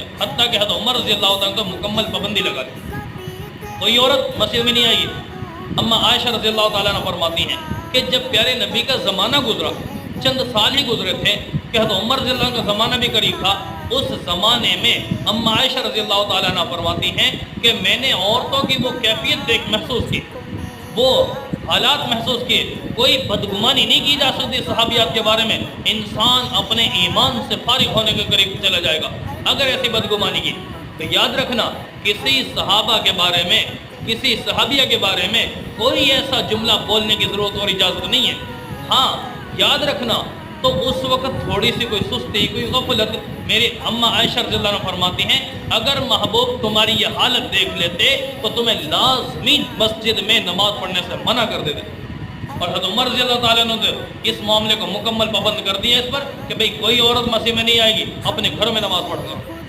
حتیٰ کہ حضرت عمر رضی اللہ تعالیٰ کو مکمل پابندی لگا دی، کوئی عورت مسجد میں نہیں آئی۔ اما عائشہ رضی اللہ تعالیٰ عنہ فرماتی ہیں کہ جب پیارے نبی کا زمانہ گزرا، چند سال ہی گزرے تھے کہ حضرت عمر رضی اللہ عنہ کا زمانہ بھی قریب تھا، اس زمانے میں اما عائشہ رضی اللہ تعالیٰ عنہ فرماتی ہیں کہ میں نے عورتوں کی وہ کیفیت محسوس کی، وہ حالات محسوس کیے، کوئی بدگمانی نہیں کی جا سکتی صحابیات کے بارے میں، انسان اپنے ایمان سے فارغ ہونے کے قریب چلا جائے گا اگر ایسی بدگمانی کی۔ تو یاد رکھنا کسی صحابہ کے بارے میں، کسی صحابیہ کے بارے میں کوئی ایسا جملہ بولنے کی ضرورت اور اجازت نہیں ہے۔ ہاں یاد رکھنا تو اس وقت تھوڑی سی کوئی سستی، کوئی غفلت، میری اما عائشہ رضی اللہ عنہ فرماتی ہیں اگر محبوب تمہاری یہ حالت دیکھ لیتے تو تمہیں لازمی مسجد میں نماز پڑھنے سے منع کر دیتے۔ اور حضرت عمر رضی اللہ تعالیٰ عنہ نے اس معاملے کو مکمل پابند کر دیا اس پر کہ بھئی کوئی عورت مسجد میں نہیں آئے گی، اپنے گھر میں نماز پڑھ کر۔